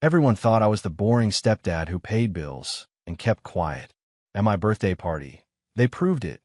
Everyone thought I was the boring stepdad who paid bills and kept quiet. At my birthday party, they proved it.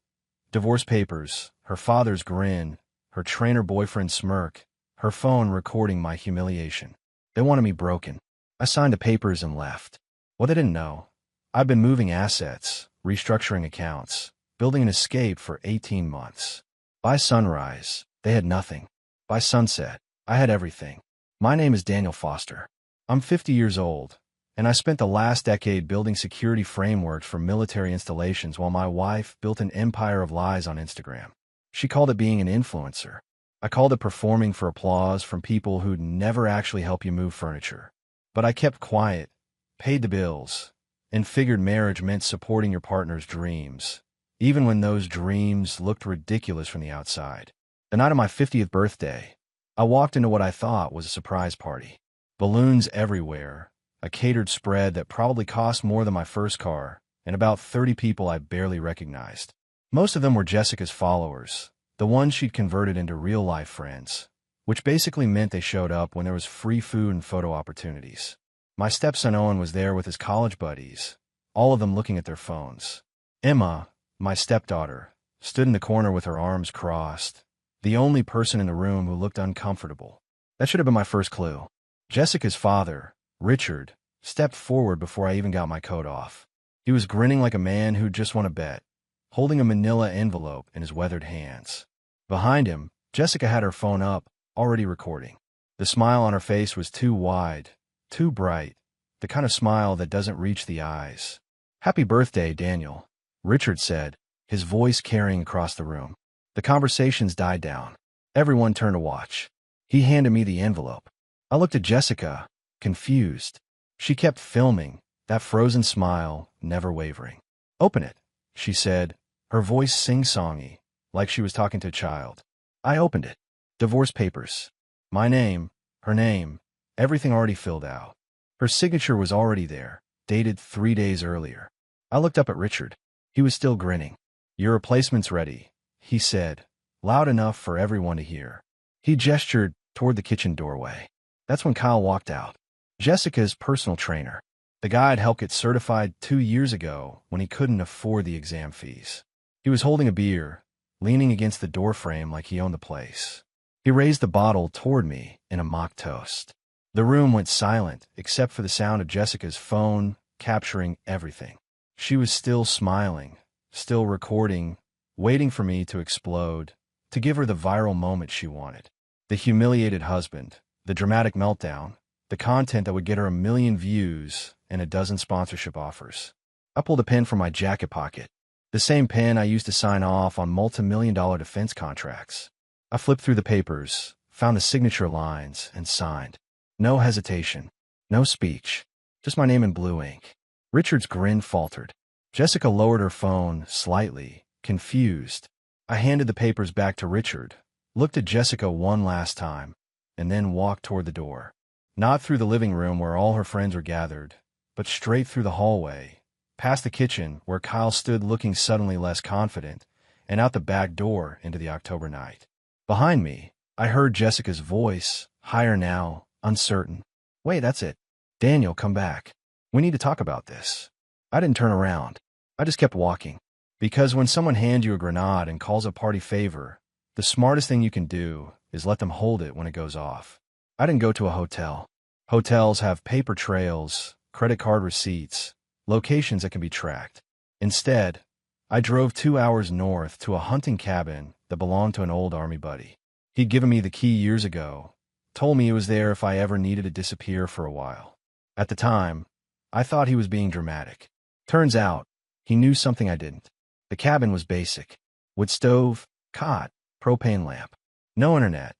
Divorce papers, her father's grin, her trainer boyfriend's smirk, her phone recording my humiliation. They wanted me broken. I signed the papers and left. What they didn't know, I've been moving assets, restructuring accounts, building an escape for 18 months. By sunrise, they had nothing. By sunset, I had everything. My name is Daniel Foster. I'm 50 years old, and I spent the last decade building security frameworks for military installations while my wife built an empire of lies on Instagram. She called it being an influencer. I called it performing for applause from people who'd never actually help you move furniture. But I kept quiet, paid the bills, and figured marriage meant supporting your partner's dreams, even when those dreams looked ridiculous from the outside. The night of my 50th birthday, I walked into what I thought was a surprise party. Balloons everywhere, a catered spread that probably cost more than my first car, and about 30 people I barely recognized. Most of them were Jessica's followers, the ones she'd converted into real-life friends, which basically meant they showed up when there was free food and photo opportunities. My stepson Owen was there with his college buddies, all of them looking at their phones. Emma, my stepdaughter, stood in the corner with her arms crossed, the only person in the room who looked uncomfortable. That should have been my first clue. Jessica's father, Richard, stepped forward before I even got my coat off. He was grinning like a man who'd just won a bet, holding a manila envelope in his weathered hands. Behind him, Jessica had her phone up, already recording. The smile on her face was too wide, too bright, the kind of smile that doesn't reach the eyes. "Happy birthday, Daniel," Richard said, his voice carrying across the room. The conversations died down. Everyone turned to watch. He handed me the envelope. I looked at Jessica, confused. She kept filming, that frozen smile, never wavering. "Open it," she said, her voice sing-songy, like she was talking to a child. I opened it. Divorce papers. My name, her name, everything already filled out. Her signature was already there, dated 3 days earlier. I looked up at Richard. He was still grinning. "Your replacement's ready," he said, loud enough for everyone to hear. He gestured toward the kitchen doorway. That's when Kyle walked out. Jessica's personal trainer. The guy had helped get certified 2 years ago when he couldn't afford the exam fees. He was holding a beer, leaning against the doorframe like he owned the place. He raised the bottle toward me in a mock toast. The room went silent except for the sound of Jessica's phone capturing everything. She was still smiling, still recording, waiting for me to explode, to give her the viral moment she wanted. The humiliated husband, the dramatic meltdown, the content that would get her 1 million views and a dozen sponsorship offers. I pulled a pen from my jacket pocket, the same pen I used to sign off on multi-million-dollar defense contracts. I flipped through the papers, found the signature lines, and signed. No hesitation, no speech, just my name in blue ink. Richard's grin faltered. Jessica lowered her phone slightly, confused. I handed the papers back to Richard, looked at Jessica one last time, and then walked toward the door. Not through the living room where all her friends were gathered, but straight through the hallway, past the kitchen where Kyle stood looking suddenly less confident, and out the back door into the October night. Behind me, I heard Jessica's voice, higher now, uncertain. "Wait, that's it. Daniel, come back. We need to talk about this." I didn't turn around. I just kept walking. Because when someone hands you a grenade and calls a party favor, the smartest thing you can do is let them hold it when it goes off. I didn't go to a hotel. Hotels have paper trails, credit card receipts, locations that can be tracked. Instead, I drove 2 hours north to a hunting cabin that belonged to an old Army buddy. He'd given me the key years ago, told me it was there if I ever needed to disappear for a while. At the time, I thought he was being dramatic. Turns out, he knew something I didn't. The cabin was basic. Wood stove, cot, propane lamp. No internet.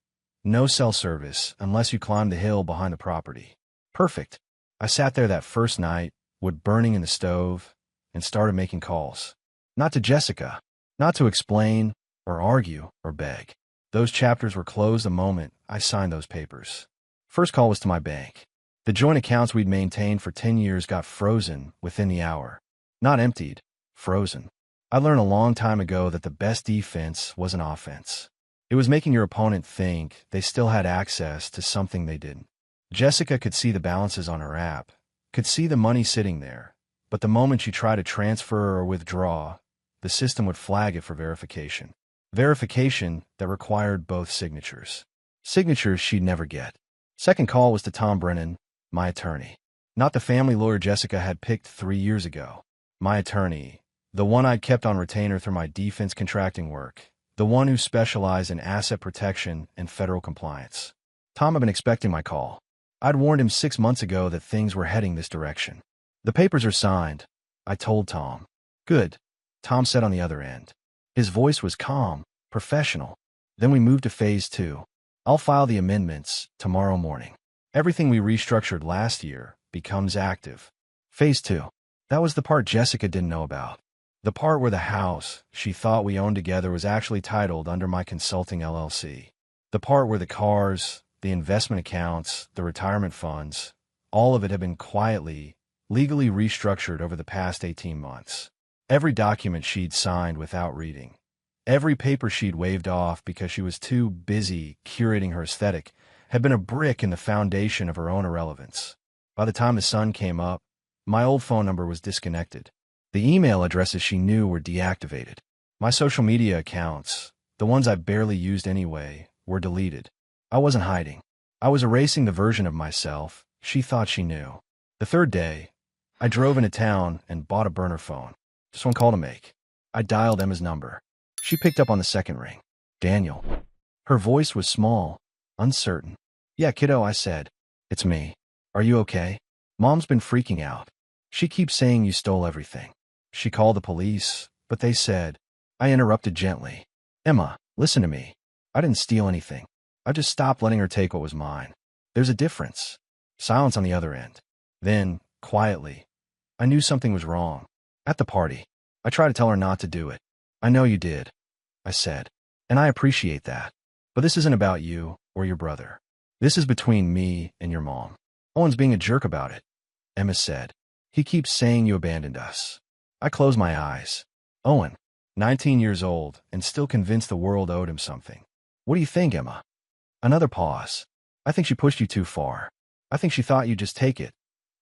No cell service unless you climbed the hill behind the property. Perfect. I sat there that first night, wood burning in the stove, and started making calls. Not to Jessica. Not to explain, or argue, or beg. Those chapters were closed the moment I signed those papers. First call was to my bank. The joint accounts we'd maintained for 10 years got frozen within the hour. Not emptied, frozen. I learned a long time ago that the best defense was an offense. It was making your opponent think they still had access to something they didn't. Jessica could see the balances on her app, could see the money sitting there, but the moment she tried to transfer or withdraw, the system would flag it for verification. Verification that required both signatures. Signatures she'd never get. Second call was to Tom Brennan, my attorney. Not the family lawyer Jessica had picked 3 years ago. My attorney, the one I'd kept on retainer through my defense contracting work, the one who specialized in asset protection and federal compliance. Tom had been expecting my call. I'd warned him 6 months ago that things were heading this direction. The papers are signed, I told Tom. Good, Tom said on the other end. His voice was calm, professional. Then we moved to phase 2. I'll file the amendments tomorrow morning. Everything we restructured last year becomes active. Phase 2. That was the part Jessica didn't know about. The part where the house she thought we owned together was actually titled under my consulting LLC. The part where the cars, the investment accounts, the retirement funds, all of it had been quietly, legally restructured over the past 18 months. Every document she'd signed without reading. Every paper she'd waved off because she was too busy curating her aesthetic had been a brick in the foundation of her own irrelevance. By the time the sun came up, my old phone number was disconnected. The email addresses she knew were deactivated. My social media accounts, the ones I barely used anyway, were deleted. I wasn't hiding. I was erasing the version of myself she thought she knew. The third day, I drove into town and bought a burner phone. Just one call to make. I dialed Emma's number. She picked up on the second ring. Daniel. Her voice was small, uncertain. Yeah, kiddo, I said. It's me. Are you okay? Mom's been freaking out. She keeps saying you stole everything. She called the police, but they said. I interrupted gently. Emma, listen to me. I didn't steal anything. I just stopped letting her take what was mine. There's a difference. Silence on the other end. Then, quietly, I knew something was wrong. At the party, I tried to tell her not to do it. I know you did, I said, and I appreciate that. But this isn't about you or your brother. This is between me and your mom. Owen's being a jerk about it, Emma said. He keeps saying you abandoned us. I closed my eyes. Owen, 19 years old, and still convinced the world owed him something. What do you think, Emma? Another pause. I think she pushed you too far. I think she thought you'd just take it,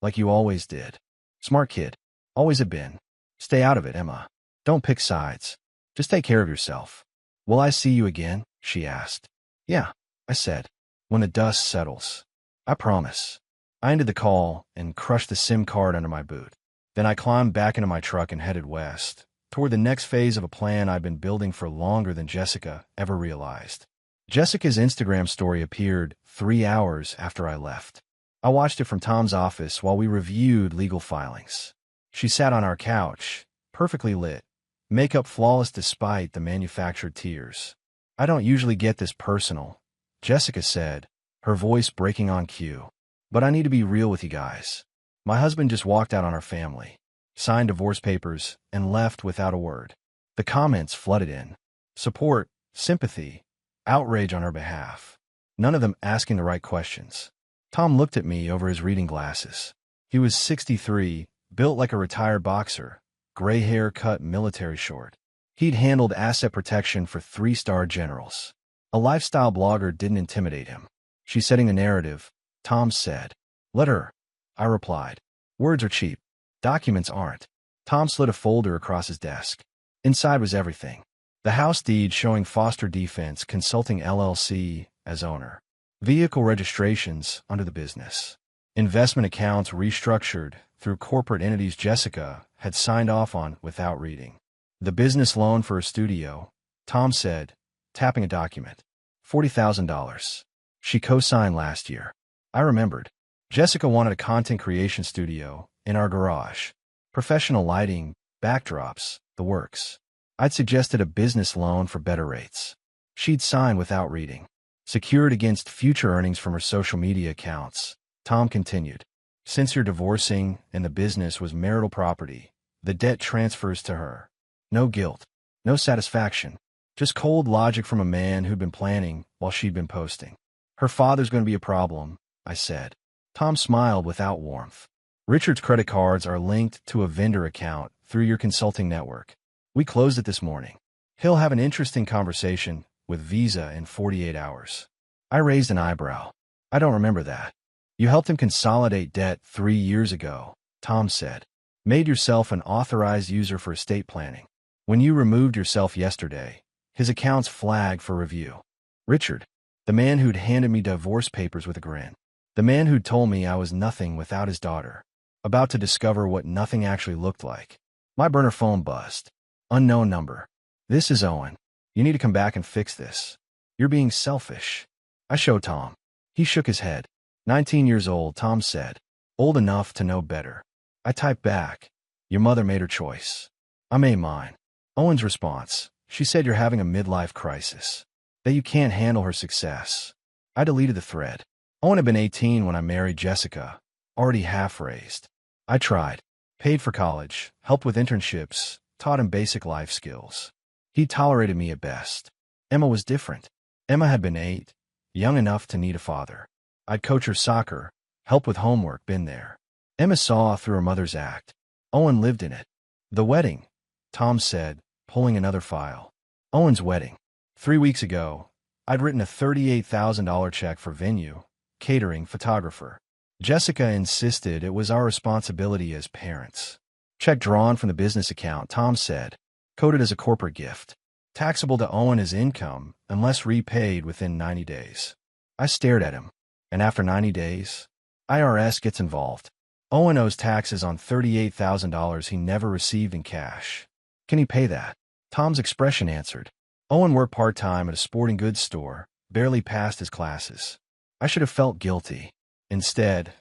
like you always did. Smart kid. Always have been. Stay out of it, Emma. Don't pick sides. Just take care of yourself. Will I see you again? She asked. Yeah, I said. When the dust settles. I promise. I ended the call and crushed the SIM card under my boot. Then I climbed back into my truck and headed west, toward the next phase of a plan I'd been building for longer than Jessica ever realized. Jessica's Instagram story appeared 3 hours after I left. I watched it from Tom's office while we reviewed legal filings. She sat on our couch, perfectly lit, makeup flawless despite the manufactured tears. I don't usually get this personal, Jessica said, her voice breaking on cue. But I need to be real with you guys. My husband just walked out on our family, signed divorce papers, and left without a word. The comments flooded in. Support, sympathy, outrage on her behalf. None of them asking the right questions. Tom looked at me over his reading glasses. He was 63, built like a retired boxer, gray hair cut military short. He'd handled asset protection for 3-star generals. A lifestyle blogger didn't intimidate him. She's setting a narrative, Tom said. Let her, I replied. Words are cheap. Documents aren't. Tom slid a folder across his desk. Inside was everything. The house deed showing Foster Defense Consulting LLC as owner. Vehicle registrations under the business. Investment accounts restructured through corporate entities Jessica had signed off on without reading. The business loan for a studio, Tom said, tapping a document. $40,000. She co-signed last year. I remembered. Jessica wanted a content creation studio in our garage. Professional lighting, backdrops, the works. I'd suggested a business loan for better rates. She'd sign without reading. Secured against future earnings from her social media accounts, Tom continued. Since you're divorcing and the business was marital property, the debt transfers to her. No guilt. No satisfaction. Just cold logic from a man who'd been planning while she'd been posting. Her father's going to be a problem, I said. Tom smiled without warmth. Richard's credit cards are linked to a vendor account through your consulting network. We closed it this morning. He'll have an interesting conversation with Visa in 48 hours. I raised an eyebrow. I don't remember that. You helped him consolidate debt 3 years ago, Tom said. Made yourself an authorized user for estate planning. When you removed yourself yesterday, his accounts flagged for review. Richard, the man who'd handed me divorce papers with a grin. The man who'd told me I was nothing without his daughter. About to discover what nothing actually looked like. My burner phone buzzed. Unknown number. This is Owen. You need to come back and fix this. You're being selfish. I showed Tom. He shook his head. 19 years old, Tom said. Old enough to know better. I typed back. Your mother made her choice. I made mine. Owen's response. She said you're having a midlife crisis. That you can't handle her success. I deleted the thread. Owen had been 18 when I married Jessica, already half-raised. I tried. Paid for college, helped with internships, taught him basic life skills. He tolerated me at best. Emma was different. Emma had been 8, young enough to need a father. I'd coach her soccer, help with homework, been there. Emma saw through her mother's act. Owen lived in it. The wedding, Tom said, pulling another file. Owen's wedding. 3 weeks ago, I'd written a $38,000 check for venue, catering, photographer. Jessica insisted it was our responsibility as parents. Check drawn from the business account, Tom said, coded as a corporate gift. Taxable to Owen as income unless repaid within 90 days. I stared at him. And after 90 days, IRS gets involved. Owen owes taxes on $38,000 he never received in cash. Can he pay that? Tom's expression answered. Owen worked part-time at a sporting goods store, barely passed his classes. I should have felt guilty. Instead,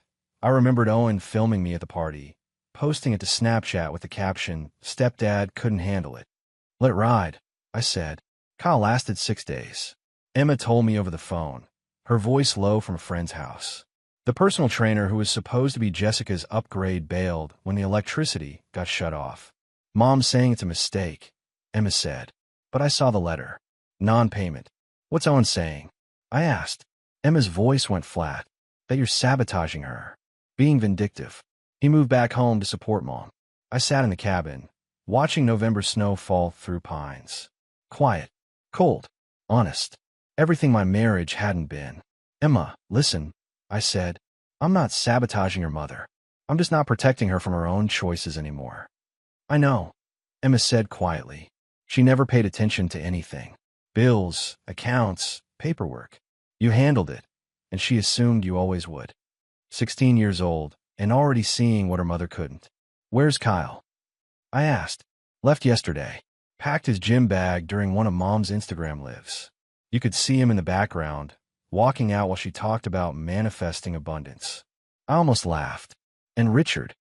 I remembered Owen filming me at the party, posting it to Snapchat with the caption, "Stepdad couldn't handle it." Let it ride, I said. Kyle lasted 6 days. Emma told me over the phone, her voice low from a friend's house. The personal trainer who was supposed to be Jessica's upgrade bailed when the electricity got shut off. Mom's saying it's a mistake, Emma said. But I saw the letter. Non-payment. What's Owen saying? I asked. Emma's voice went flat. That you're sabotaging her. Being vindictive. He moved back home to support Mom. I sat in the cabin, watching November snow fall through pines. Quiet. Cold. Honest. Everything my marriage hadn't been. Emma, listen, I said. I'm not sabotaging your mother. I'm just not protecting her from her own choices anymore. I know, Emma said quietly. She never paid attention to anything. Bills, accounts, paperwork. You handled it, and she assumed you always would. 16 years old, and already seeing what her mother couldn't. Where's Kyle? I asked. Left yesterday. Packed his gym bag during one of Mom's Instagram lives. You could see him in the background, walking out while she talked about manifesting abundance. I almost laughed. And Richard?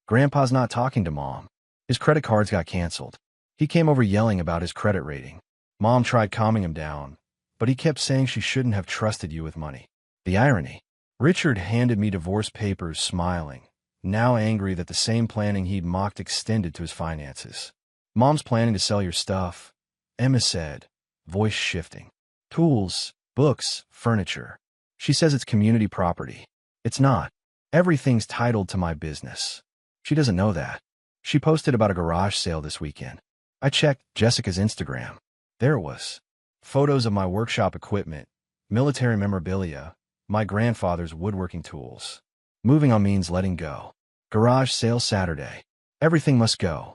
Grandpa's not talking to Mom. His credit cards got canceled. He came over yelling about his credit rating. Mom tried calming him down, but he kept saying she shouldn't have trusted you with money. The irony. Richard handed me divorce papers, smiling, now angry that the same planning he'd mocked extended to his finances. Mom's planning to sell your stuff, Emma said, voice shifting. Tools, books, furniture. She says it's community property. It's not. Everything's titled to my business. She doesn't know that. She posted about a garage sale this weekend. I checked Jessica's Instagram. There it was. Photos of my workshop equipment, military memorabilia, my grandfather's woodworking tools. Moving on means letting go. Garage sale Saturday. Everything must go.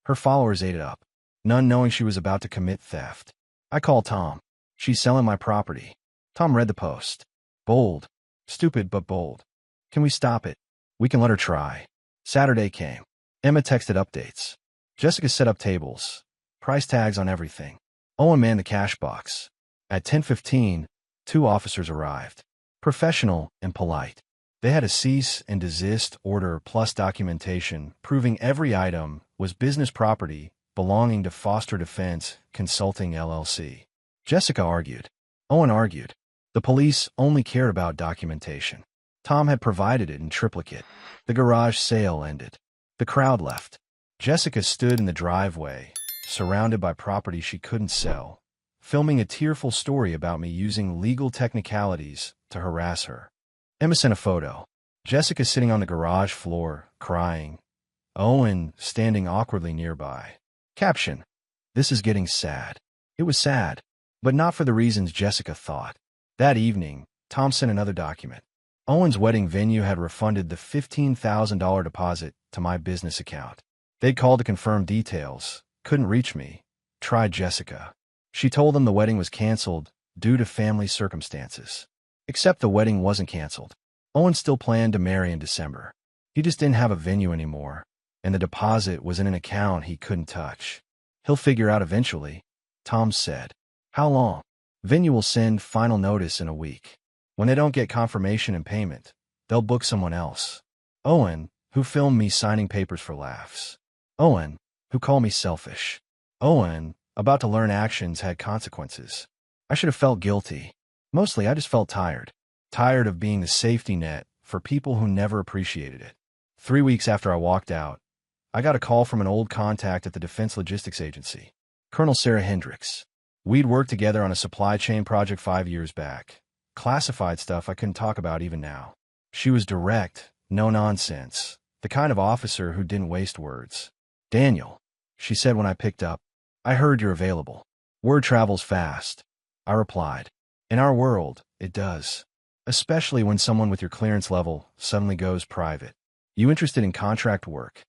Her followers ate it up, none knowing she was about to commit theft. I called Tom. She's selling my property. Tom read the post. Bold. Stupid but bold. Can we stop it? We can let her try. Saturday came. Emma texted updates. Jessica set up tables. Price tags on everything. Owen manned the cash box. At 10:15, 2 officers arrived. Professional and polite. They had a cease and desist order plus documentation proving every item was business property belonging to Foster Defense Consulting LLC. Jessica argued. Owen argued. The police only cared about documentation. Tom had provided it in triplicate. The garage sale ended. The crowd left. Jessica stood in the driveway, surrounded by property she couldn't sell, filming a tearful story about me using legal technicalities to harass her. Emma sent a photo. Jessica sitting on the garage floor, crying. Owen standing awkwardly nearby. Caption. This is getting sad. It was sad, but not for the reasons Jessica thought. That evening, Tom sent another document. Owen's wedding venue had refunded the $15,000 deposit to my business account. They'd called to confirm details, couldn't reach me. Tried Jessica. She told them the wedding was canceled due to family circumstances. Except the wedding wasn't canceled. Owen still planned to marry in December. He just didn't have a venue anymore, and the deposit was in an account he couldn't touch. He'll figure out eventually, Tom said. How long? Venue will send final notice in a week. When they don't get confirmation and payment, they'll book someone else. Owen, who filmed me signing papers for laughs. Owen, who called me selfish. Owen, about to learn actions had consequences. I should have felt guilty. Mostly I just felt tired. Tired of being the safety net for people who never appreciated it. 3 weeks after I walked out, I got a call from an old contact at the Defense Logistics Agency, Colonel Sarah Hendricks. We'd worked together on a supply chain project 5 years back. Classified stuff I couldn't talk about even now. She was direct, no nonsense, the kind of officer who didn't waste words. Daniel, she said when I picked up, I heard you're available. Word travels fast. I replied. In our world, it does. Especially when someone with your clearance level suddenly goes private. You interested in contract work?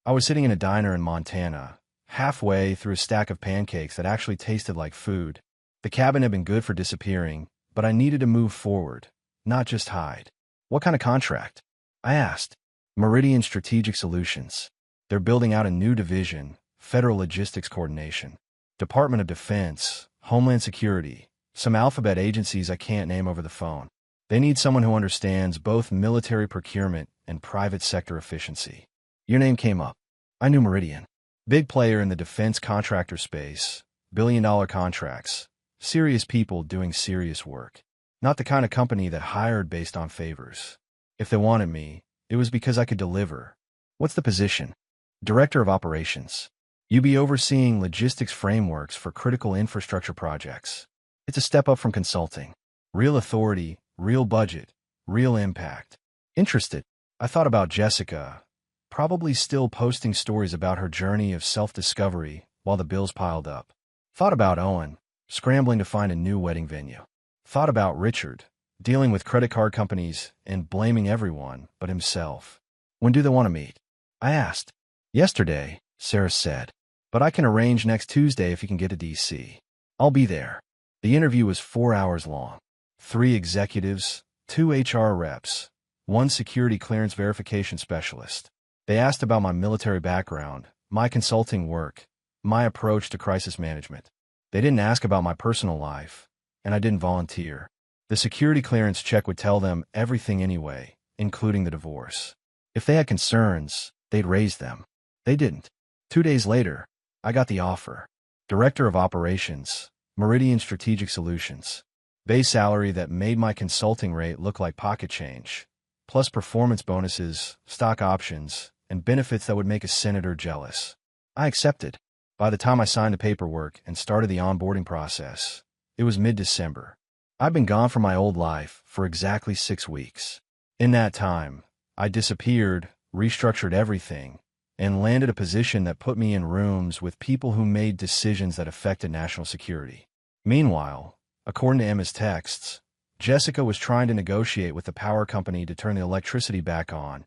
I was sitting in a diner in Montana, halfway through a stack of pancakes that actually tasted like food. The cabin had been good for disappearing, but I needed to move forward, not just hide. What kind of contract? I asked. Meridian Strategic Solutions. They're building out a new division, Federal Logistics Coordination. Department of Defense, Homeland Security, some alphabet agencies I can't name over the phone. They need someone who understands both military procurement and private sector efficiency. Your name came up. I knew Meridian. Big player in the defense contractor space, billion-dollar contracts, serious people doing serious work. Not the kind of company that hired based on favors. If they wanted me, it was because I could deliver. What's the position? Director of Operations. You be overseeing logistics frameworks for critical infrastructure projects. It's a step up from consulting. Real authority, real budget, real impact. Interested. I thought about Jessica, probably still posting stories about her journey of self-discovery while the bills piled up. Thought about Owen, scrambling to find a new wedding venue. Thought about Richard, dealing with credit card companies and blaming everyone but himself. When do they want to meet? I asked. Yesterday, Sarah said. But I can arrange next Tuesday if you can get to D.C. I'll be there. The interview was 4 hours long. 3 executives, 2 HR reps, 1 security clearance verification specialist. They asked about my military background, my consulting work, my approach to crisis management. They didn't ask about my personal life, and I didn't volunteer. The security clearance check would tell them everything anyway, including the divorce. If they had concerns, they'd raise them. They didn't. 2 days later, I got the offer. Director of Operations, Meridian Strategic Solutions. Base salary that made my consulting rate look like pocket change, plus performance bonuses, stock options, and benefits that would make a senator jealous. I accepted. By the time I signed the paperwork and started the onboarding process, it was mid-December. I'd been gone from my old life for exactly 6 weeks. In that time, I disappeared, restructured everything, and landed a position that put me in rooms with people who made decisions that affected national security. Meanwhile, according to Emma's texts, Jessica was trying to negotiate with the power company to turn the electricity back on.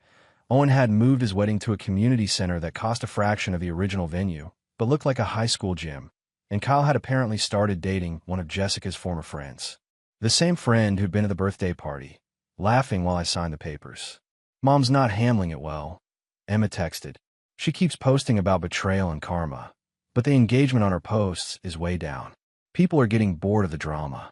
Owen had moved his wedding to a community center that cost a fraction of the original venue, but looked like a high school gym. And Kyle had apparently started dating one of Jessica's former friends. The same friend who'd been at the birthday party, laughing while I signed the papers. Mom's not handling it well, Emma texted. She keeps posting about betrayal and karma, but the engagement on her posts is way down. People are getting bored of the drama.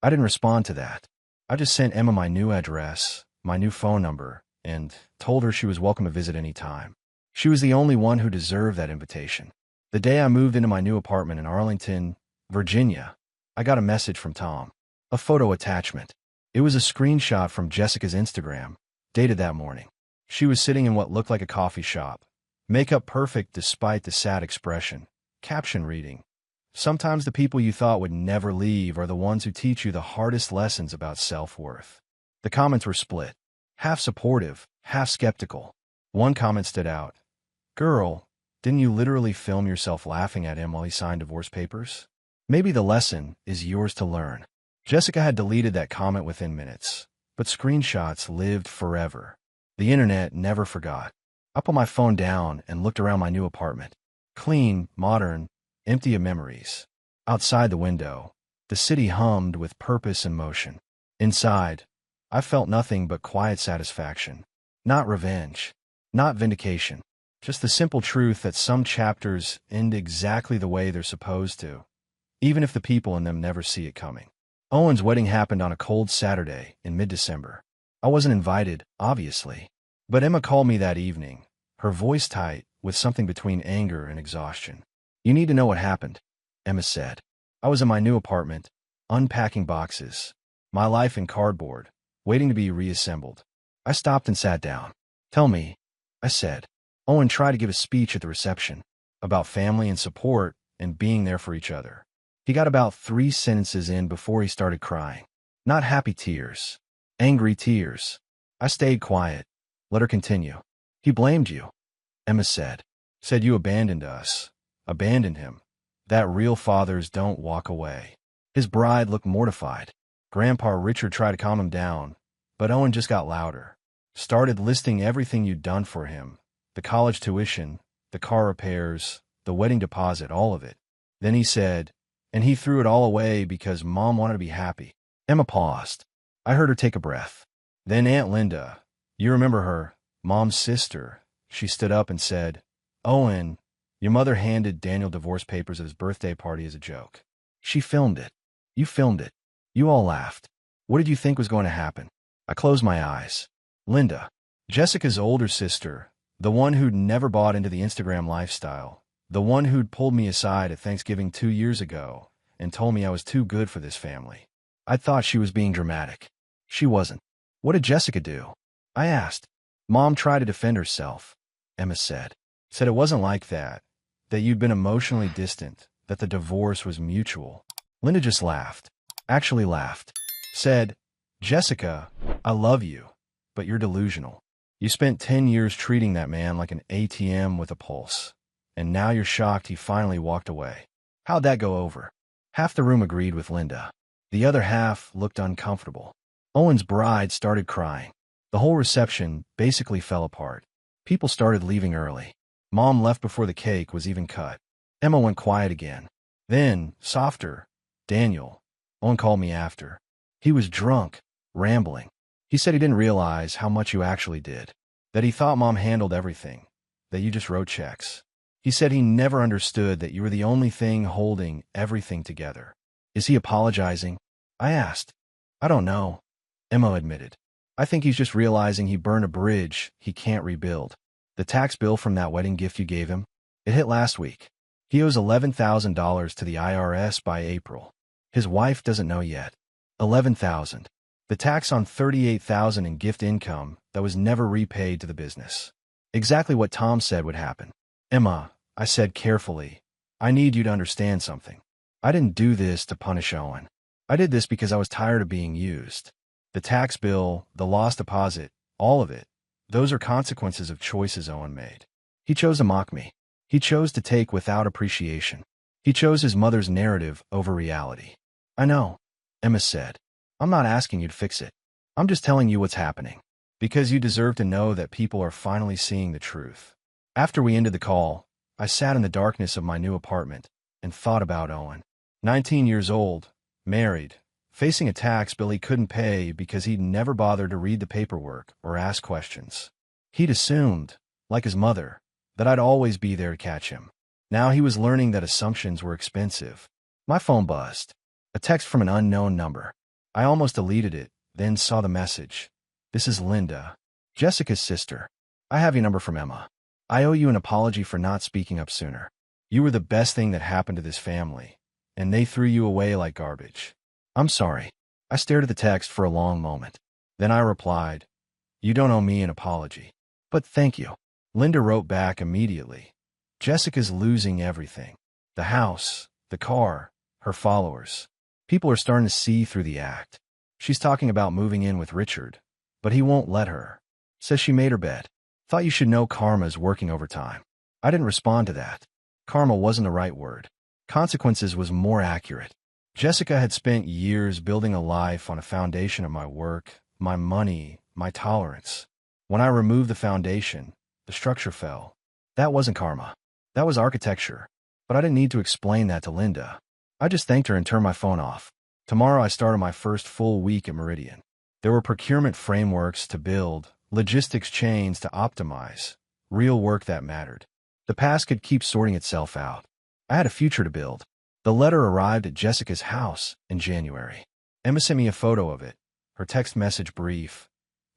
I didn't respond to that. I just sent Emma my new address, my new phone number, and told her she was welcome to visit any time. She was the only one who deserved that invitation. The day I moved into my new apartment in Arlington, Virginia, I got a message from Tom. A photo attachment. It was a screenshot from Jessica's Instagram, dated that morning. She was sitting in what looked like a coffee shop. Makeup perfect despite the sad expression. Caption reading. Sometimes the people you thought would never leave are the ones who teach you the hardest lessons about self-worth. The comments were split. Half supportive, half skeptical. One comment stood out. Girl, didn't you literally film yourself laughing at him while he signed divorce papers? Maybe the lesson is yours to learn. Jessica had deleted that comment within minutes, but screenshots lived forever. The internet never forgot. I put my phone down and looked around my new apartment. Clean, modern, empty of memories. Outside the window, the city hummed with purpose and motion. Inside, I felt nothing but quiet satisfaction. Not revenge. Not vindication. Just the simple truth that some chapters end exactly the way they're supposed to, even if the people in them never see it coming. Owen's wedding happened on a cold Saturday in mid-December. I wasn't invited, obviously. But Emma called me that evening, her voice tight with something between anger and exhaustion. "You need to know what happened," Emma said. I was in my new apartment, unpacking boxes, my life in cardboard, waiting to be reassembled. I stopped and sat down. "Tell me," I said. Owen tried to give a speech at the reception about family and support and being there for each other. He got about 3 sentences in before he started crying. Not happy tears. Angry tears. I stayed quiet. Let her continue. "He blamed you," Emma said. "Said you abandoned us. Abandoned him. That real fathers don't walk away." His bride looked mortified. Grandpa Richard tried to calm him down, but Owen just got louder. Started listing everything you'd done for him. The college tuition, the car repairs, the wedding deposit, all of it. Then he said, "And he threw it all away because Mom wanted to be happy." Emma paused. I heard her take a breath. Then Aunt Linda, you remember her, Mom's sister, she stood up and said, "Owen, your mother handed Daniel divorce papers at his birthday party as a joke. She filmed it. You filmed it. You all laughed. What did you think was going to happen?" I closed my eyes. Linda, Jessica's older sister, the one who'd never bought into the Instagram lifestyle, the one who'd pulled me aside at Thanksgiving 2 years ago and told me I was too good for this family. I thought she was being dramatic. She wasn't. "What did Jessica do?" I asked. "Mom tried to defend herself," Emma said. "Said it wasn't like that, that you'd been emotionally distant, that the divorce was mutual." Linda just laughed. Actually laughed. Said, "Jessica, I love you, but you're delusional. You spent 10 years treating that man like an ATM with a pulse, and now you're shocked he finally walked away." How'd that go over? Half the room agreed with Linda. The other half looked uncomfortable. Owen's bride started crying. The whole reception basically fell apart. People started leaving early. Mom left before the cake was even cut. Emma went quiet again. Then, softer, "Daniel." Owen called me after. He was drunk, rambling. He said he didn't realize how much you actually did. That he thought Mom handled everything. That you just wrote checks. He said he never understood that you were the only thing holding everything together. "Is he apologizing?" I asked. "I don't know," Emma admitted. "I think he's just realizing he burned a bridge he can't rebuild. The tax bill from that wedding gift you gave him, it hit last week. He owes $11,000 to the IRS by April. His wife doesn't know yet. $11,000. The tax on $38,000 in gift income that was never repaid to the business. Exactly what Tom said would happen." "Emma," I said carefully, "I need you to understand something. I didn't do this to punish Owen. I did this because I was tired of being used. The tax bill, the lost deposit, all of it, those are consequences of choices Owen made. He chose to mock me. He chose to take without appreciation. He chose his mother's narrative over reality." "I know," Emma said. "I'm not asking you to fix it. I'm just telling you what's happening. Because you deserve to know that people are finally seeing the truth." After we ended the call, I sat in the darkness of my new apartment and thought about Owen. 19 years old, married, facing a tax bill he couldn't pay because he'd never bothered to read the paperwork or ask questions. He'd assumed, like his mother, that I'd always be there to catch him. Now he was learning that assumptions were expensive. My phone buzzed. A text from an unknown number. I almost deleted it, then saw the message. "This is Linda, Jessica's sister. I have your number from Emma. I owe you an apology for not speaking up sooner. You were the best thing that happened to this family, and they threw you away like garbage. I'm sorry." I stared at the text for a long moment. Then I replied, "You don't owe me an apology. But thank you." Linda wrote back immediately. "Jessica's losing everything. The house, the car, her followers. People are starting to see through the act. She's talking about moving in with Richard, but he won't let her. Says she made her bed. Thought you should know karma's working overtime." I didn't respond to that. Karma wasn't the right word. Consequences was more accurate. Jessica had spent years building a life on a foundation of my work, my money, my tolerance. When I removed the foundation, the structure fell. That wasn't karma. That was architecture. But I didn't need to explain that to Linda. I just thanked her and turned my phone off. Tomorrow I started my first full week at Meridian. There were procurement frameworks to build, logistics chains to optimize, real work that mattered. The past could keep sorting itself out. I had a future to build. The letter arrived at Jessica's house in January. Emma sent me a photo of it, her text message brief.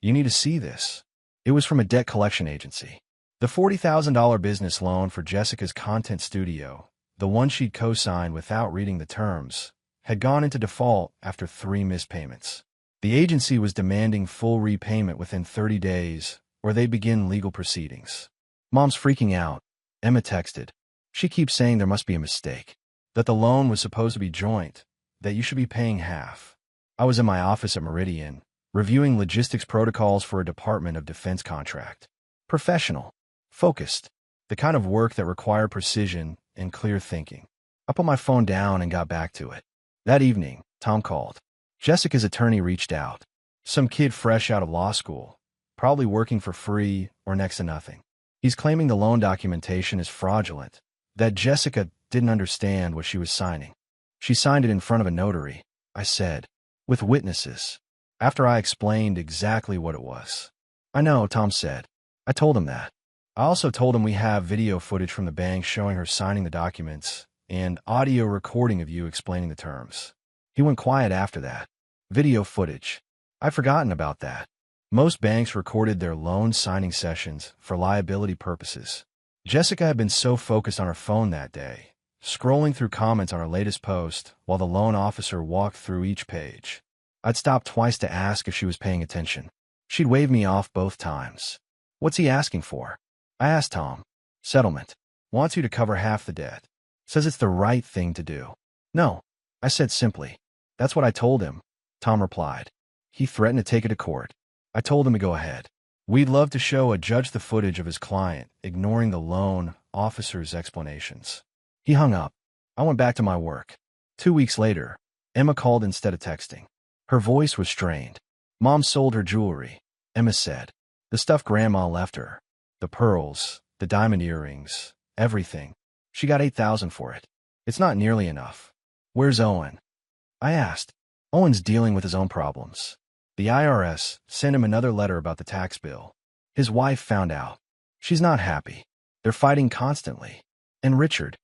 "You need to see this." It was from a debt collection agency. The $40,000 business loan for Jessica's content studio, the one she'd co-signed without reading the terms, had gone into default after 3 missed payments. The agency was demanding full repayment within 30 days, or they'd begin legal proceedings. "Mom's freaking out," Emma texted. "She keeps saying there must be a mistake, that the loan was supposed to be joint, that you should be paying half." I was in my office at Meridian, reviewing logistics protocols for a Department of Defense contract. Professional, focused, the kind of work that required precision and clear thinking. I put my phone down and got back to it. That evening, Tom called. Jessica's attorney reached out. Some kid fresh out of law school, probably working for free or next to nothing. He's claiming the loan documentation is fraudulent, that Jessica didn't understand what she was signing. "She signed it in front of a notary," I said, "with witnesses," after I explained exactly what it was. "I know," Tom said. I told him that. I also told him we have video footage from the bank showing her signing the documents and audio recording of you explaining the terms. He went quiet after that. Video footage. I'd forgotten about that. Most banks recorded their loan signing sessions for liability purposes. Jessica had been so focused on her phone that day, scrolling through comments on her latest post while the loan officer walked through each page. I'd stopped twice to ask if she was paying attention. She'd waved me off both times. "What's he asking for?" I asked Tom. "Settlement. Wants you to cover half the debt. Says it's the right thing to do." "No," I said simply. "That's what I told him," Tom replied. "He threatened to take it to court." I told him to go ahead. We'd love to show a judge the footage of his client, ignoring the loan officer's explanations. He hung up. I went back to my work. 2 weeks later, Emma called instead of texting. Her voice was strained. "Mom sold her jewelry," Emma said. "The stuff Grandma left her. The pearls, the diamond earrings, everything. She got $8,000 for it. It's not nearly enough." "Where's Owen?" I asked. "Owen's dealing with his own problems. The IRS sent him another letter about the tax bill. His wife found out. She's not happy. They're fighting constantly. And Richard."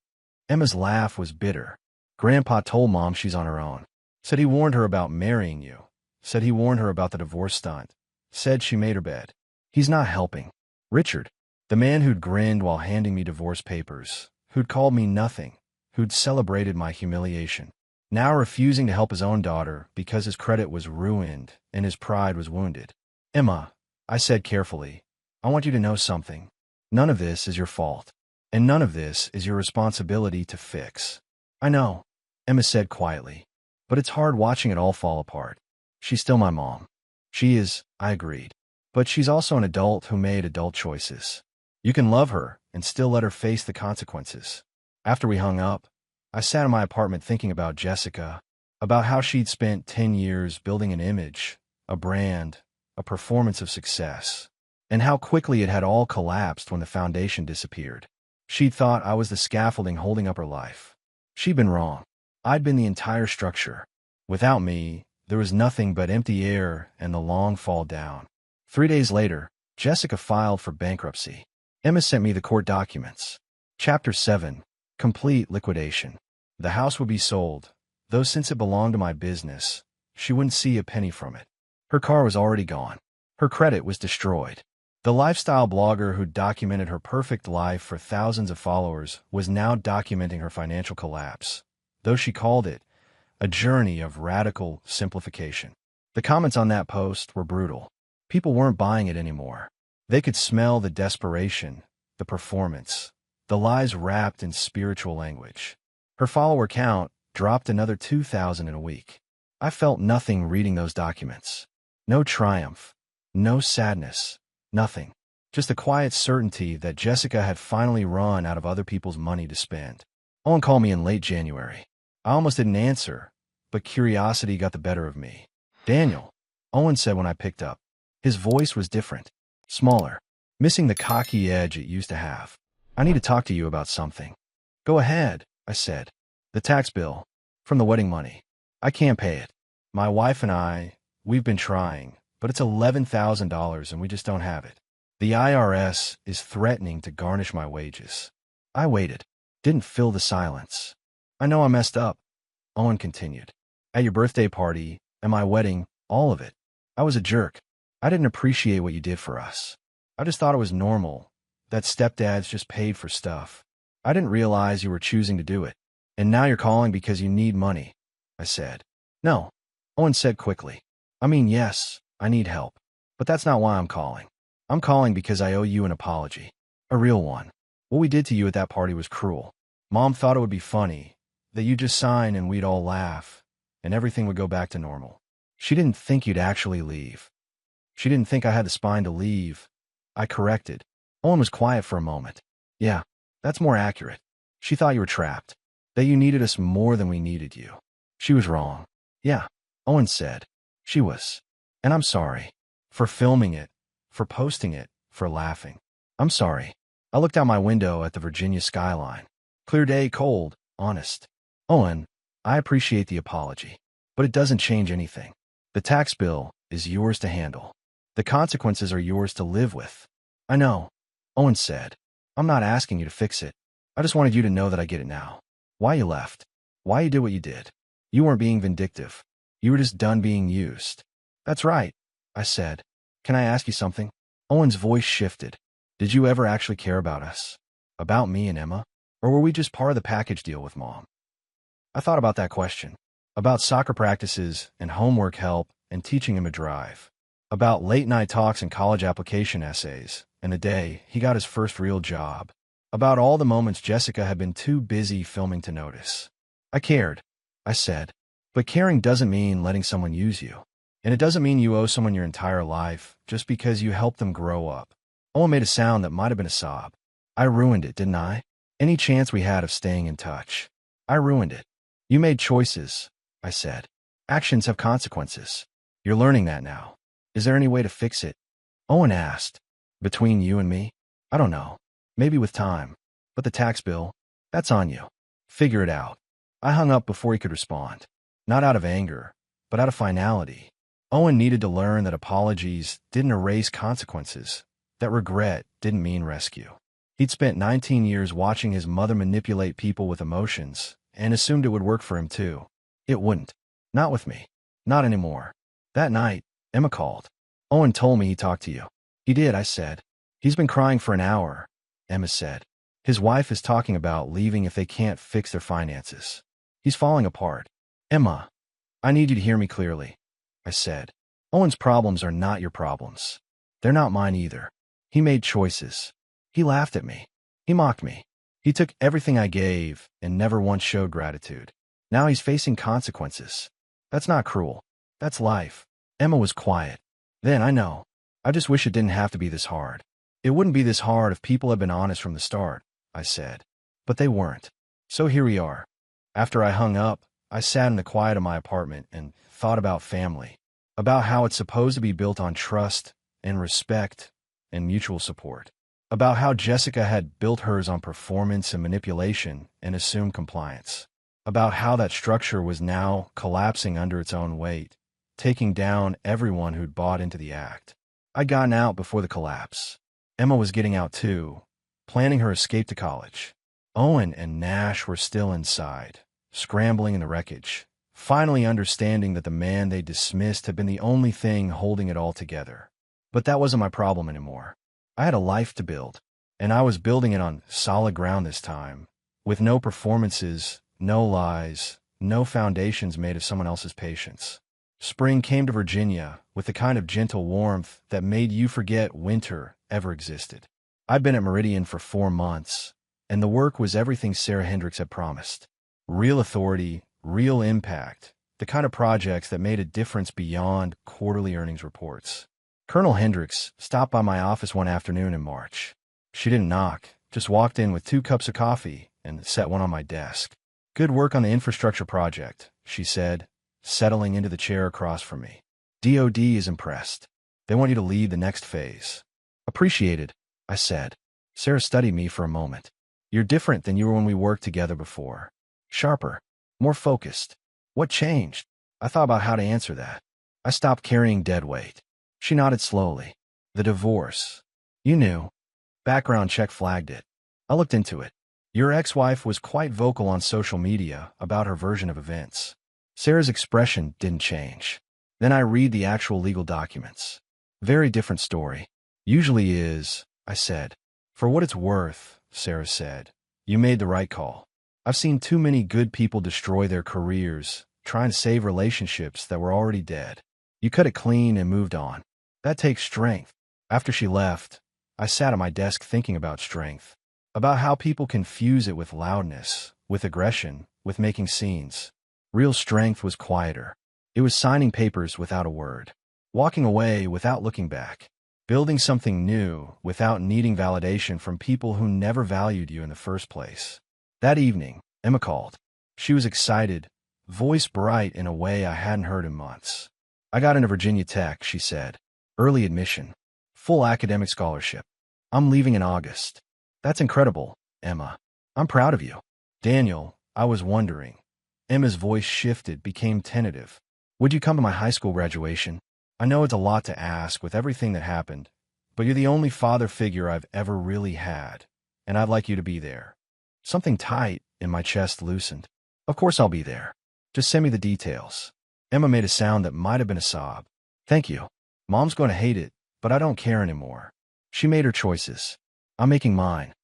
Emma's laugh was bitter. "Grandpa told Mom she's on her own. Said he warned her about marrying you. Said he warned her about the divorce stunt. Said she made her bed. He's not helping. Richard, the man who'd grinned while handing me divorce papers, who'd called me nothing, who'd celebrated my humiliation, now refusing to help his own daughter because his credit was ruined and his pride was wounded." "Emma," I said carefully, "I want you to know something. None of this is your fault, and none of this is your responsibility to fix." "I know," Emma said quietly, "but it's hard watching it all fall apart. She's still my mom." "She is," I agreed. "But she's also an adult who made adult choices. You can love her and still let her face the consequences." After we hung up, I sat in my apartment thinking about Jessica, about how she'd spent 10 years building an image, a brand, a performance of success, and how quickly it had all collapsed when the foundation disappeared. She'd thought I was the scaffolding holding up her life. She'd been wrong. I'd been the entire structure. Without me, there was nothing but empty air and the long fall down. 3 days later, Jessica filed for bankruptcy. Emma sent me the court documents. Chapter 7. Complete liquidation. The house would be sold, though since it belonged to my business, she wouldn't see a penny from it. Her car was already gone. Her credit was destroyed. The lifestyle blogger who documented her perfect life for thousands of followers was now documenting her financial collapse, though she called it a journey of radical simplification. The comments on that post were brutal. People weren't buying it anymore. They could smell the desperation, the performance, the lies wrapped in spiritual language. Her follower count dropped another 2,000 in a week. I felt nothing reading those documents. No triumph, no sadness, nothing. Just a quiet certainty that Jessica had finally run out of other people's money to spend. Owen called me in late January. I almost didn't answer, but curiosity got the better of me. "Daniel," Owen said when I picked up. His voice was different, smaller, missing the cocky edge it used to have. I need to talk to you about something. Go ahead, I said. The tax bill. From the wedding money. I can't pay it. My wife and we've been trying, but it's $11,000 and we just don't have it. The IRS is threatening to garnish my wages. I waited. Didn't fill the silence. I know I messed up, Owen continued. At your birthday party, at my wedding, all of it. I was a jerk. I didn't appreciate what you did for us. I just thought it was normal, that stepdads just paid for stuff. I didn't realize you were choosing to do it. And now you're calling because you need money, I said. No, Owen said quickly. I mean, yes, I need help. But that's not why I'm calling. I'm calling because I owe you an apology. A real one. What we did to you at that party was cruel. Mom thought it would be funny, that you'd just sign and we'd all laugh, and everything would go back to normal. She didn't think you'd actually leave. She didn't think I had the spine to leave. I corrected. Owen was quiet for a moment. Yeah, that's more accurate. She thought you were trapped, that you needed us more than we needed you. She was wrong. Yeah, Owen said. She was. And I'm sorry. For filming it, for posting it, for laughing. I'm sorry. I looked out my window at the Virginia skyline. Clear day, cold, honest. Owen, I appreciate the apology, but it doesn't change anything. The tax bill is yours to handle. The consequences are yours to live with. I know, Owen said. I'm not asking you to fix it. I just wanted you to know that I get it now. Why you left. Why you did what you did. You weren't being vindictive. You were just done being used. That's right, I said. Can I ask you something? Owen's voice shifted. Did you ever actually care about us? About me and Emma? Or were we just part of the package deal with Mom? I thought about that question. About soccer practices and homework help and teaching him to drive. About late-night talks and college application essays, and the day he got his first real job. About all the moments Jessica had been too busy filming to notice. I cared, I said. But caring doesn't mean letting someone use you. And it doesn't mean you owe someone your entire life just because you helped them grow up. Owen made a sound that might have been a sob. I ruined it, didn't I? Any chance we had of staying in touch. I ruined it. You made choices, I said. Actions have consequences. You're learning that now. Is there any way to fix it? Owen asked. Between you and me? I don't know. Maybe with time. But the tax bill? That's on you. Figure it out. I hung up before he could respond. Not out of anger, but out of finality. Owen needed to learn that apologies didn't erase consequences, that regret didn't mean rescue. He'd spent 19 years watching his mother manipulate people with emotions and assumed it would work for him too. It wouldn't. Not with me. Not anymore. That night, Emma called. Owen told me he talked to you. He did, I said. He's been crying for an hour, Emma said. His wife is talking about leaving if they can't fix their finances. He's falling apart. Emma, I need you to hear me clearly, I said. Owen's problems are not your problems. They're not mine either. He made choices. He laughed at me. He mocked me. He took everything I gave and never once showed gratitude. Now he's facing consequences. That's not cruel. That's life. Emma was quiet. Then, I know. I just wish it didn't have to be this hard. It wouldn't be this hard if people had been honest from the start, I said. But they weren't. So here we are. After I hung up, I sat in the quiet of my apartment and thought about family, about how it's supposed to be built on trust and respect and mutual support, about how Jessica had built hers on performance and manipulation and assumed compliance, about how that structure was now collapsing under its own weight, taking down everyone who'd bought into the act. I'd gotten out before the collapse. Emma was getting out too, planning her escape to college. Owen and Nash were still inside, scrambling in the wreckage, finally understanding that the man they dismissed had been the only thing holding it all together. But that wasn't my problem anymore. I had a life to build, and I was building it on solid ground this time, with no performances, no lies, no foundations made of someone else's patience. Spring came to Virginia with the kind of gentle warmth that made you forget winter ever existed. I'd been at Meridian for 4 months, and the work was everything Sarah Hendricks had promised. Real authority, real impact, the kind of projects that made a difference beyond quarterly earnings reports. Colonel Hendricks stopped by my office one afternoon in March. She didn't knock, just walked in with 2 cups of coffee and set one on my desk. Good work on the infrastructure project, she said, settling into the chair across from me. DOD is impressed. They want you to lead the next phase. Appreciated, I said. Sarah studied me for a moment. You're different than you were when we worked together before. Sharper. More focused. What changed? I thought about how to answer that. I stopped carrying dead weight. She nodded slowly. The divorce. You knew. Background check flagged it. I looked into it. Your ex-wife was quite vocal on social media about her version of events. Sarah's expression didn't change. Then I read the actual legal documents. Very different story. Usually is, I said. For what it's worth, Sarah said. You made the right call. I've seen too many good people destroy their careers, trying to save relationships that were already dead. You cut it clean and moved on. That takes strength. After she left, I sat at my desk thinking about strength. About how people confuse it with loudness, with aggression, with making scenes. Real strength was quieter. It was signing papers without a word. Walking away without looking back. Building something new without needing validation from people who never valued you in the first place. That evening, Emma called. She was excited, voice bright in a way I hadn't heard in months. I got into Virginia Tech, she said. Early admission. Full academic scholarship. I'm leaving in August. That's incredible, Emma. I'm proud of you. Daniel, I was wondering. Emma's voice shifted, became tentative. Would you come to my high school graduation? I know it's a lot to ask with everything that happened, but you're the only father figure I've ever really had, and I'd like you to be there. Something tight in my chest loosened. Of course I'll be there. Just send me the details. Emma made a sound that might have been a sob. Thank you. Mom's going to hate it, but I don't care anymore. She made her choices. I'm making mine.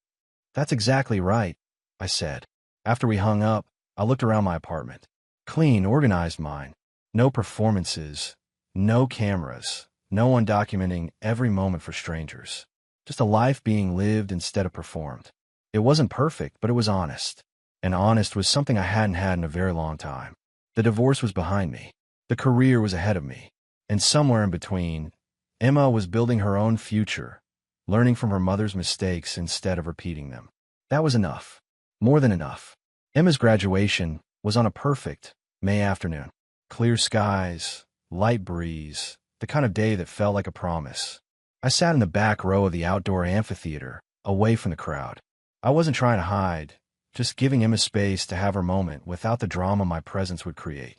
That's exactly right, I said. After we hung up, I looked around my apartment. Clean, organized mine. No performances. No cameras, no one documenting every moment for strangers. Just a life being lived instead of performed. It wasn't perfect, but it was honest. And honest was something I hadn't had in a very long time. The divorce was behind me. The career was ahead of me. And somewhere in between, Emma was building her own future, learning from her mother's mistakes instead of repeating them. That was enough. More than enough. Emma's graduation was on a perfect May afternoon. Clear skies, light breeze, the kind of day that felt like a promise. I sat in the back row of the outdoor amphitheater, away from the crowd. I wasn't trying to hide, just giving Emma space to have her moment without the drama my presence would create.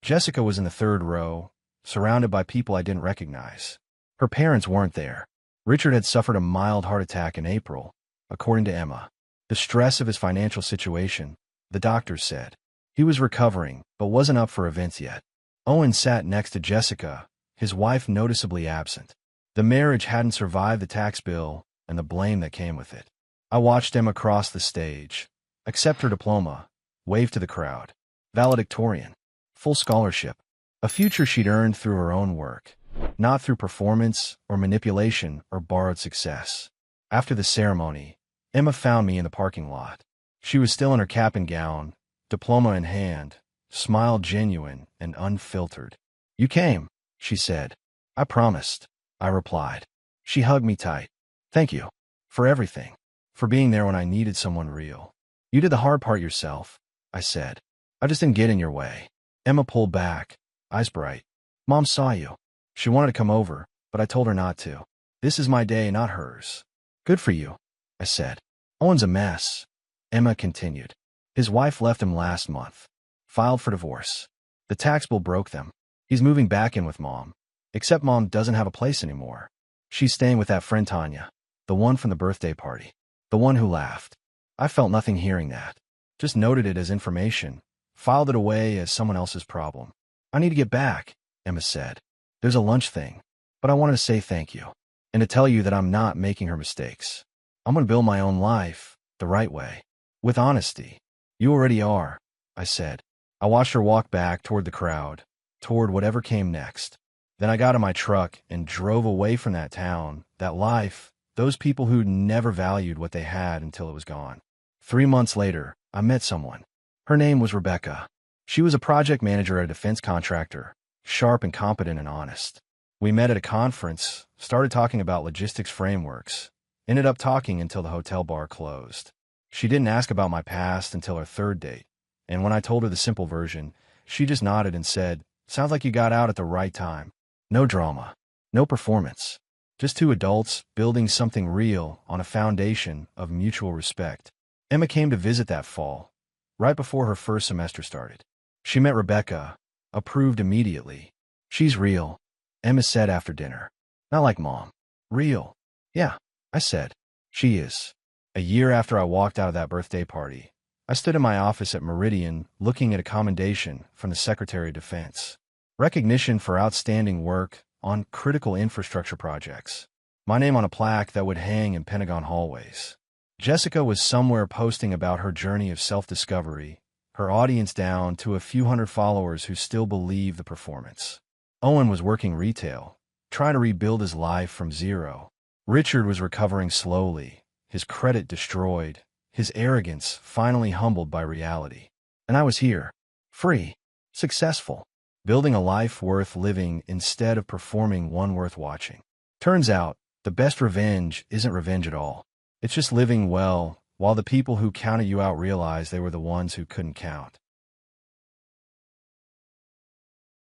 Jessica was in the third row, surrounded by people I didn't recognize. Her parents weren't there. Richard had suffered a mild heart attack in April, according to Emma. The stress of his financial situation, the doctors said. He was recovering, but wasn't up for events yet. Owen sat next to Jessica, his wife noticeably absent. The marriage hadn't survived the tax bill and the blame that came with it. I watched Emma cross the stage, accept her diploma, wave to the crowd. Valedictorian. Full scholarship. A future she'd earned through her own work, not through performance or manipulation or borrowed success. After the ceremony, Emma found me in the parking lot. She was still in her cap and gown, diploma in hand, smile genuine and unfiltered. You came, she said. I promised, I replied. She hugged me tight. Thank you. For everything. For being there when I needed someone real. You did the hard part yourself, I said. I just didn't get in your way. Emma pulled back, eyes bright. Mom saw you. She wanted to come over, but I told her not to. This is my day, not hers. Good for you, I said. Owen's a mess, Emma continued. His wife left him last month. Filed for divorce. The tax bill broke them. He's moving back in with Mom. Except Mom doesn't have a place anymore. She's staying with that friend Tanya, the one from the birthday party. The one who laughed. I felt nothing hearing that. Just noted it as information. Filed it away as someone else's problem. I need to get back, Emma said. There's a lunch thing. But I wanted to say thank you. And to tell you that I'm not making her mistakes. I'm going to build my own life, the right way. With honesty. You already are, I said. I watched her walk back toward the crowd, toward whatever came next. Then I got in my truck and drove away from that town, that life, those people who'd never valued what they had until it was gone. 3 months later, I met someone. Her name was Rebecca. She was a project manager at a defense contractor, sharp and competent and honest. We met at a conference, started talking about logistics frameworks, ended up talking until the hotel bar closed. She didn't ask about my past until our third date, and when I told her the simple version, she just nodded and said, "Sounds like you got out at the right time." No drama. No performance. Just two adults building something real on a foundation of mutual respect. Emma came to visit that fall, right before her first semester started. She met Rebecca, approved immediately. She's real, Emma said after dinner. Not like Mom. Real. Yeah, I said. She is. A year after I walked out of that birthday party, I stood in my office at Meridian looking at a commendation from the Secretary of Defense. Recognition for outstanding work on critical infrastructure projects. My name on a plaque that would hang in Pentagon hallways. Jessica was somewhere posting about her journey of self-discovery, her audience down to a few hundred followers who still believe the performance. Owen was working retail, trying to rebuild his life from zero. Richard was recovering slowly, his credit destroyed, his arrogance finally humbled by reality. And I was here, free, successful, building a life worth living instead of performing one worth watching. Turns out, the best revenge isn't revenge at all. It's just living well, while the people who counted you out realize they were the ones who couldn't count.